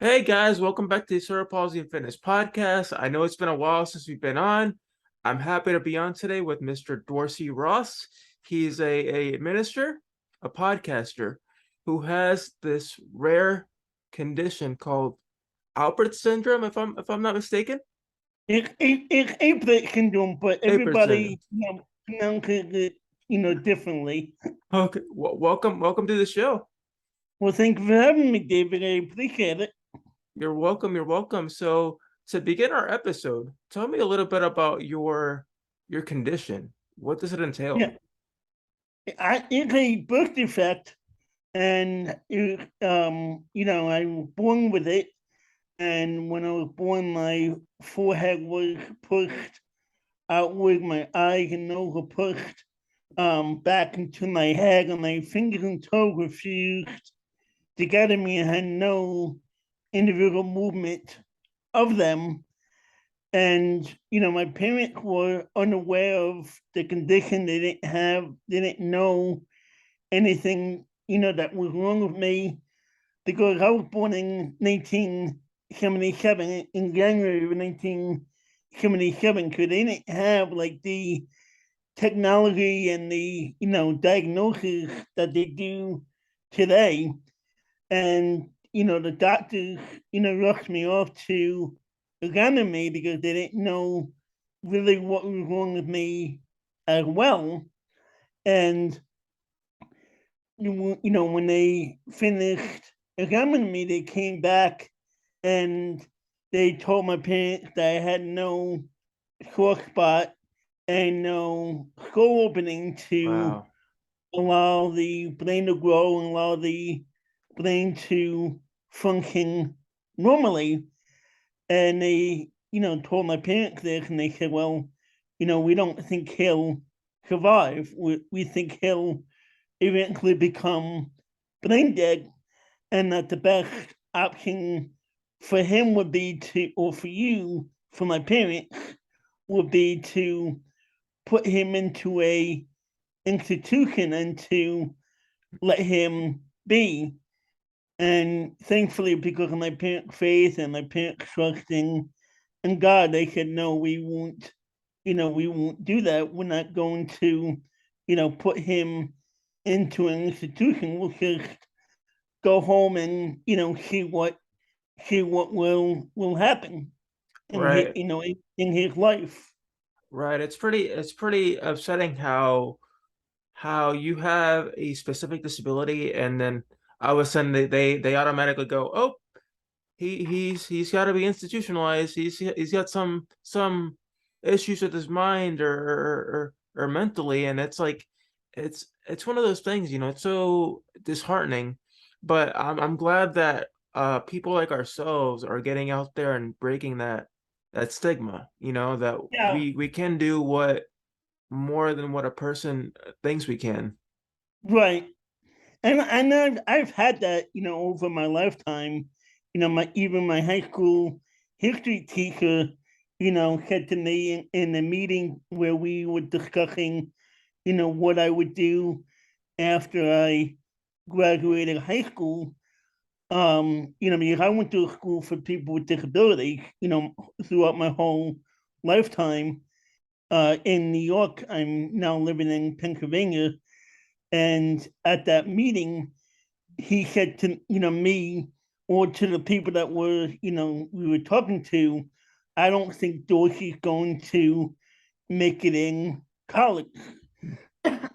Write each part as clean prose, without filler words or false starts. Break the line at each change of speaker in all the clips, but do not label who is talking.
Hey guys, welcome back to the Cerebral Palsy and Fitness Podcast. I know it's been a while since we've been on. I'm happy to be on today with Mr. Dorsey Ross. He's a minister, a podcaster who has this rare condition called Alpert syndrome, if I'm not mistaken.
It's Apert syndrome, but
Apert syndrome.
everybody pronounces it, differently.
Okay, welcome to the show.
Well, thank you for having me, David. I appreciate it.
You're welcome. You're welcome. So to begin our episode, tell me a little bit about your condition. What does it entail?
Yeah, it's a birth defect, and I was born with it. And when I was born, my forehead was pushed outward, my eyes and nose were pushed back into my head, and my fingers and toes refused to get at me and had no individual movement of them. And my parents were unaware of the condition. They didn't know anything, that was wrong with me, because I was born in 1977, in January of 1977. So they didn't have like the technology and the diagnosis that they do today. And the doctors rushed me off to examine me because they didn't know really what was wrong with me as well. And when they finished examining me, they came back and they told my parents that I had no sore spot and no skull opening to
Wow.
allow the brain to grow and allow the brain to function normally. And they, told my parents this, and they said, well, we don't think he'll survive. We think he'll eventually become brain dead, and that the best option for him would be to, or for you, for my parents, would be to put him into a institution and to let him be. And thankfully, because of my parents' faith and my parents' trusting in God, they said, no, we won't, we won't do that. We're not going to, put him into an institution. We'll just go home and, see what will happen in his,
Right.
in his life.
Right. It's pretty upsetting how you have a specific disability and then all of a sudden they automatically go, oh, he's got to be institutionalized. He's got some issues with his mind or mentally, and it's like it's one of those things, it's so disheartening. But I'm glad that people like ourselves are getting out there and breaking that stigma, that
Yeah,
we can do what more than what a person thinks we can.
right. And I've had that, over my lifetime. My even my high school history teacher, said to me in a meeting where we were discussing, what I would do after I graduated high school. Because I went to a school for people with disabilities, throughout my whole lifetime. In New York, I'm now living in Pennsylvania. And at that meeting, he said to me, or to the people that were we were talking to, I don't think Dorsey's going to make it in college.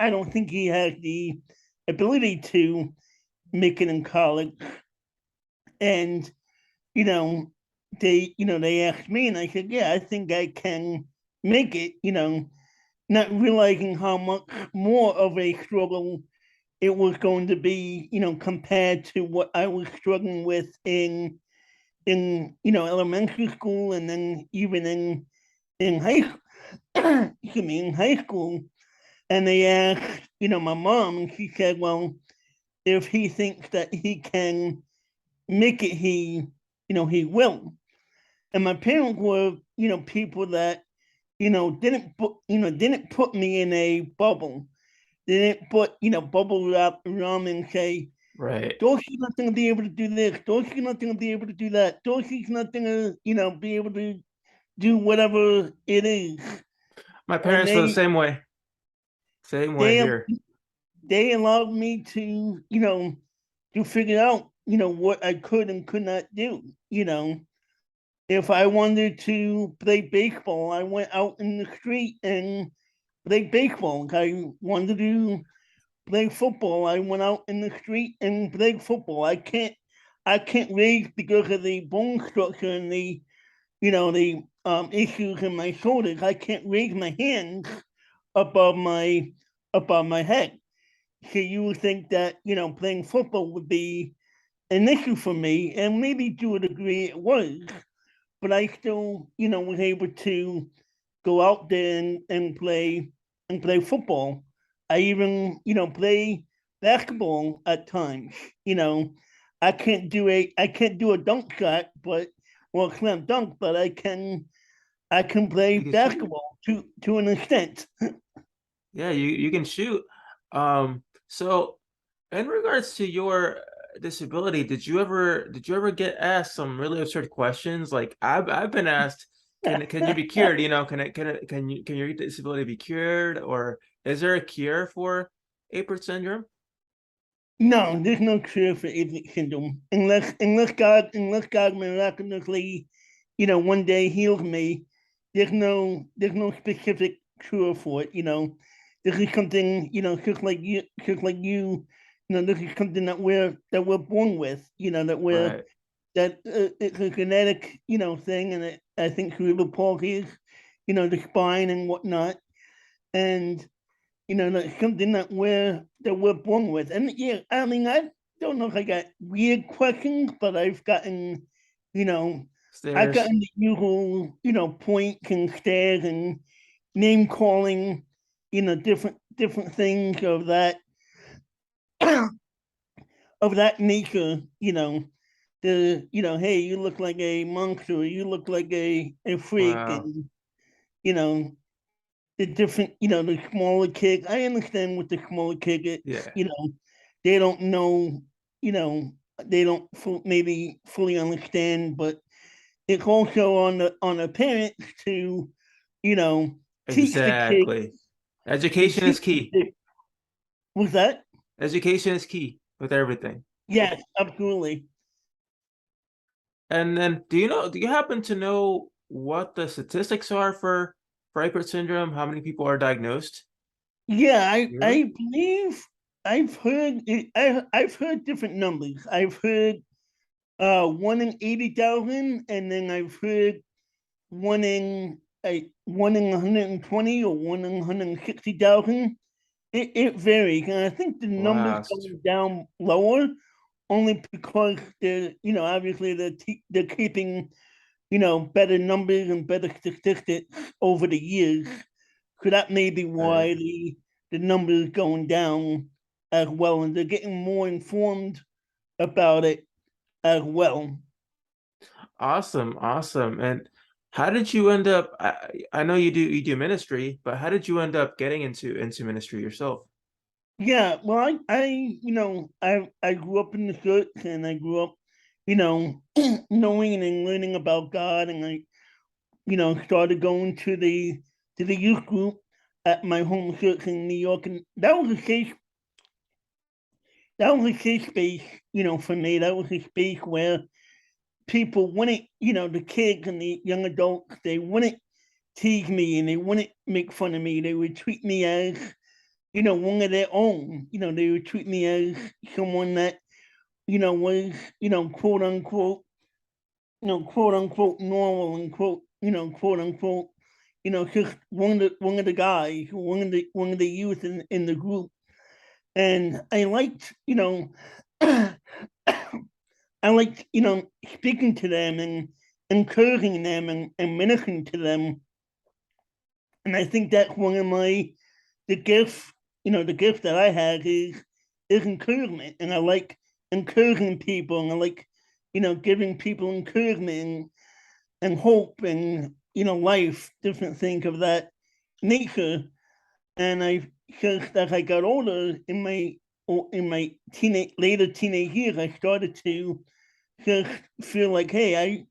I don't think he has the ability to make it in college. And you know they asked me, and I said, yeah, I think I can make it. Not realizing how much more of a struggle it was going to be, compared to what I was struggling with in elementary school, and then even in high excuse me, in high school. And they asked, my mom, and she said, well, if he thinks that he can make it, he will. And my parents were, people that, didn't put me in a bubble. They didn't put, bubble wrap around and say,
Right.
Dorsey's not going to be able to do this. Dorsey's not going to be able to do that. Dorsey's not going to, be able to do whatever it is.
My
And
parents feel the same way. Same way
they
here.
they allowed me to, to figure out, what I could and could not do. If I wanted to play baseball, I went out in the street and played baseball. If I wanted to play football, I went out in the street and played football. I can't raise because of the bone structure and the issues in my shoulders. I can't raise my hands above my above my head. So you would think that playing football would be an issue for me, and maybe to a degree it was, but I still was able to go out there and play football. I even play basketball at times. You know, I can't do a dunk shot, but well slam dunk, but I can play
You can shoot.
basketball to an extent.
Yeah, you can shoot. So in regards to your disability, did you ever get asked some really absurd questions? Like I've been asked, can you be cured? Can your disability be cured? Or is there a cure for Apert syndrome?
No, there's no cure for Apert syndrome unless God miraculously, one day heals me. There's no specific cure for it. This is something just like you. This is something that we're born with.
Right.
It's a genetic thing, and I think cerebral palsy is the spine and whatnot, and that's something that we're born with. And yeah, I mean, I don't know if I got weird questions, but you know, I've
Stairs.
gotten the usual, points and stares and name calling, different things of that nature. Hey, you look like a monster, you look like a freak,
Wow.
and you know, the different, the smaller kids. I understand with the smaller kids,
Yeah.
they don't know, they don't maybe fully understand, but it's also on the parents to, you know, teach the kids
Exactly.
to
Education is
teach the
key.
kids. Was that?
Education is key with everything.
Yes, absolutely.
And then, do you happen to know what the statistics are for Apert syndrome? How many people are diagnosed
Yeah, I
yearly?
I believe I've heard I've heard different numbers. I've heard 1 in 80,000, and then I've heard one in 120 or 1 in 160,000. It varies, and I think the numbers
Wow.
going down lower only because obviously they're keeping better numbers and better statistics over the years. So that may be
Right.
why the numbers going down as well, and they're getting more informed about it as well.
Awesome, awesome. And how did you end up? I know you do ministry, but how did you end up getting into ministry yourself?
Yeah, well, I grew up in the church, and I grew up, knowing and learning about God, and I, started going to the youth group at my home church in New York, and that was a safe space, for me. That was a space where people wouldn't, the kids and the young adults, they wouldn't tease me and they wouldn't make fun of me. They would treat me as one of their own. They would treat me as someone that, was, quote unquote normal and quote unquote, just one of the guys, one of the youth in the group. And I liked, I liked, speaking to them and encouraging them and ministering to them. And I think that's one of the gifts, the gift that I had is encouragement. And I like encouraging people, and I like, giving people encouragement and hope and, life, different things of that nature. And I just as I got older in my in my later teenage years, I started to just feel like, hey,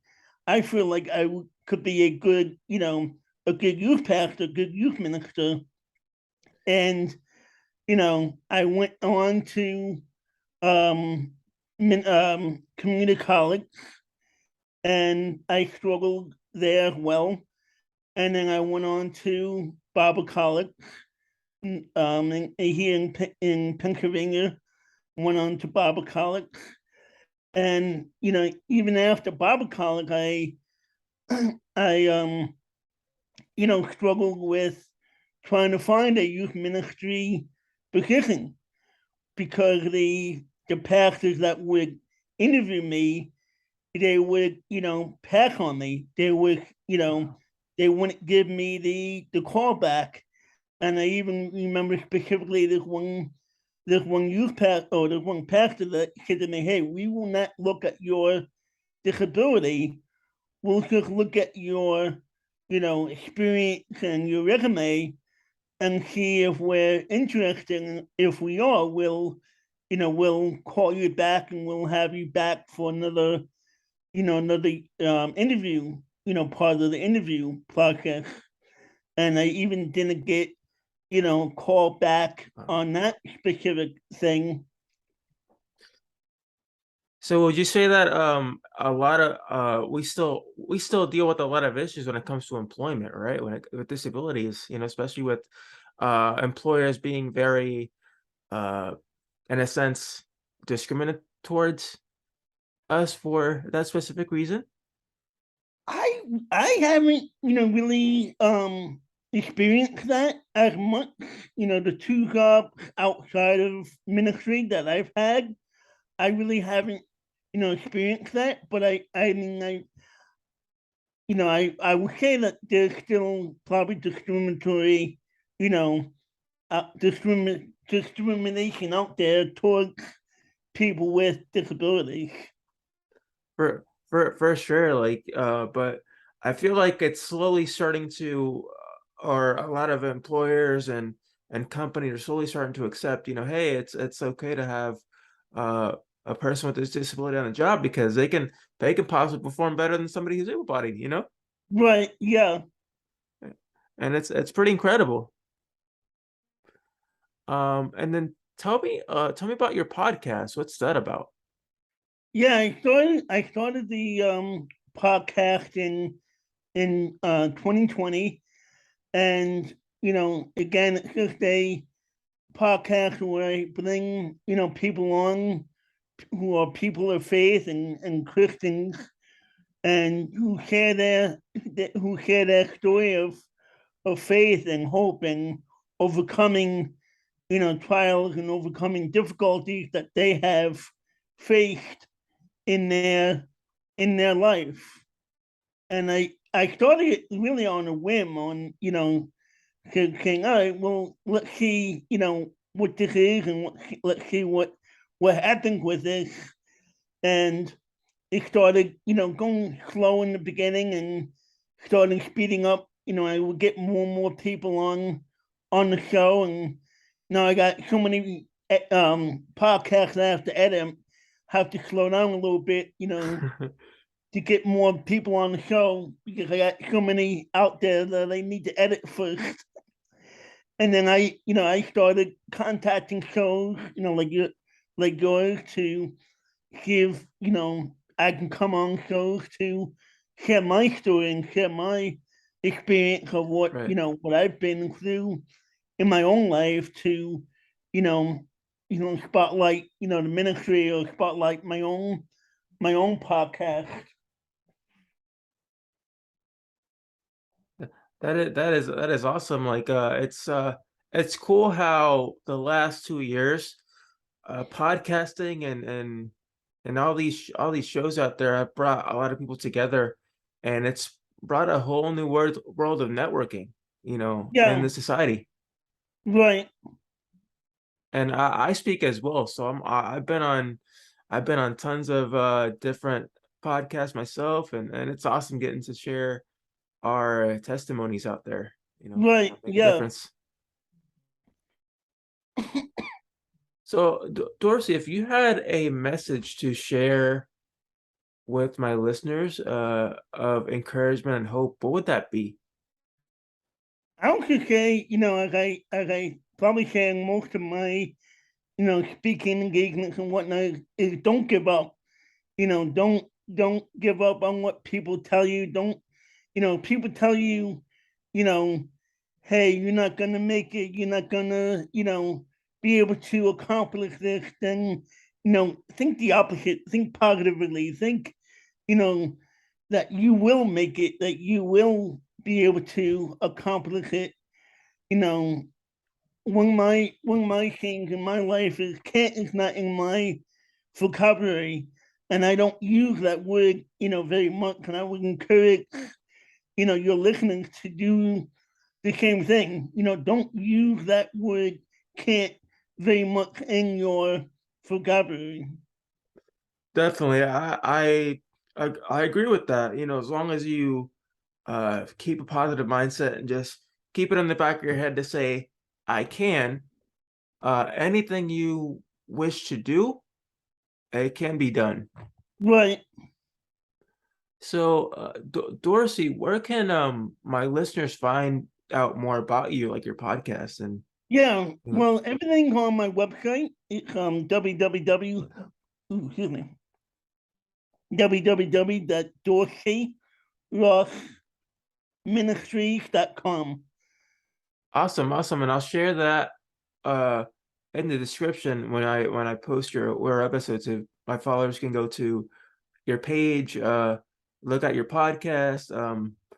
I feel like could be a good, a good youth pastor, a good youth minister. And, I went on to community college, and I struggled there as well. And then I went on to Bible college here in Pennsylvania, went on to Bible college. And, even after Bible college, I struggled with trying to find a youth ministry position, because the pastors that would interview me, they would, pass on me. They would, they wouldn't give me the call back. And I even remember specifically this one youth pastor, or this one pastor, that said to me, "Hey, we will not look at your disability. We'll just look at your, experience and your resume, and see if we're interested. And if we are, we'll call you back, and we'll have you back for another, interview, part of the interview process." And I even didn't get, called back on that specific thing.
So would you say that a lot of we still deal with a lot of issues when it comes to employment, right? With disabilities, especially with employers being very in a sense discriminate towards us for that specific reason?
I haven't, really experienced that as much. The two jobs outside of ministry that I've had, I really haven't, experienced that. But I mean, I would say that there's still probably discriminatory, you know, discrimination out there towards people with disabilities.
For sure, like but I feel like it's slowly starting to or a lot of employers and companies are slowly starting to accept, hey, it's okay to have uh a person with this disability on the job because they can possibly perform better than somebody who's able-bodied.
Right. Yeah.
And it's pretty incredible. And then tell me about your podcast. What's that about?
Yeah. I started the podcast in 2020. And, again, it's just a podcast where I bring, people on who are people of faith and Christians, and who share their story of faith and hope, and overcoming, trials, and overcoming difficulties that they have faced in their life. And I started it really on a whim, on, saying, all right, well, let's see, what this is, and let's see what happens with this. And it started, going slow in the beginning, and started speeding up. I would get more and more people on the show, and now I got so many podcasts I have to edit. Have to slow down a little bit, to get more people on the show, because I got so many out there that I need to edit first. And then I started contacting shows, like yours, to give, I can come on shows to share my story and share my experience of
Right.
what I've been through in my own life, to, you know, spotlight, the ministry, or spotlight my own podcast.
That is awesome. Like it's cool how the last 2 years podcasting and all these shows out there have brought a lot of people together, and it's brought a whole new world of networking, in
Yeah,
the society.
right.
And I speak as well, so I've been on tons of different podcasts myself, and it's awesome getting to share our testimonies out there,
Right.
make a
Yeah.
difference. So, Dorsey, if you had a message to share with my listeners of encouragement and hope, what would that be?
I would just say, as I probably say in most of my, speaking engagements and whatnot, is don't give up. Don't give up on what people tell you. Don't, people tell you, you know, hey, you're not gonna make it, you're not gonna, be able to accomplish this, then, think the opposite, think positively, think, you know, that you will make it, that you will be able to accomplish it. You know, one of my things in my life is can't is not in my vocabulary, and I don't use that word, very much. And I would encourage, your listeners to do the same thing. Don't use that word can't very much in your vocabulary.
Definitely, I agree with that. As long as you keep a positive mindset and just keep it in the back of your head to say, I can. Anything you wish to do, it can be done.
Right.
So, Dorsey, where can my listeners find out more about you, like your podcast and
Yeah.
you know?
Well, everything's on my website. It's www. Excuse me. www.dorseyrossministries.com.
Awesome, awesome, and I'll share that uh in the description when I post your episodes. So my followers can go to your page, look at your podcast,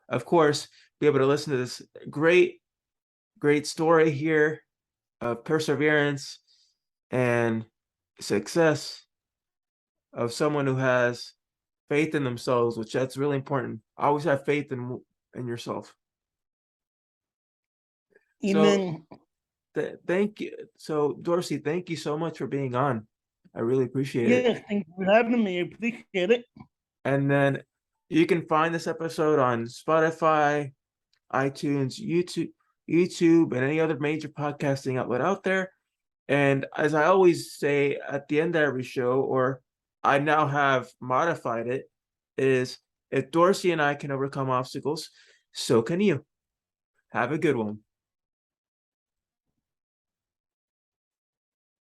of course, be able to listen to this great story here of perseverance and success of someone who has faith in themselves, which that's really important. Always have faith in yourself. So
Amen.
thank you. So Dorsey, thank you so much for being on. I really appreciate it.
Yes, thank you for having me. I appreciate it.
And then you can find this episode on Spotify, iTunes, YouTube, and any other major podcasting outlet out there. And as I always say at the end of every show, or I now have modified it, is if Dorsey and I can overcome obstacles, so can you. Have a good one.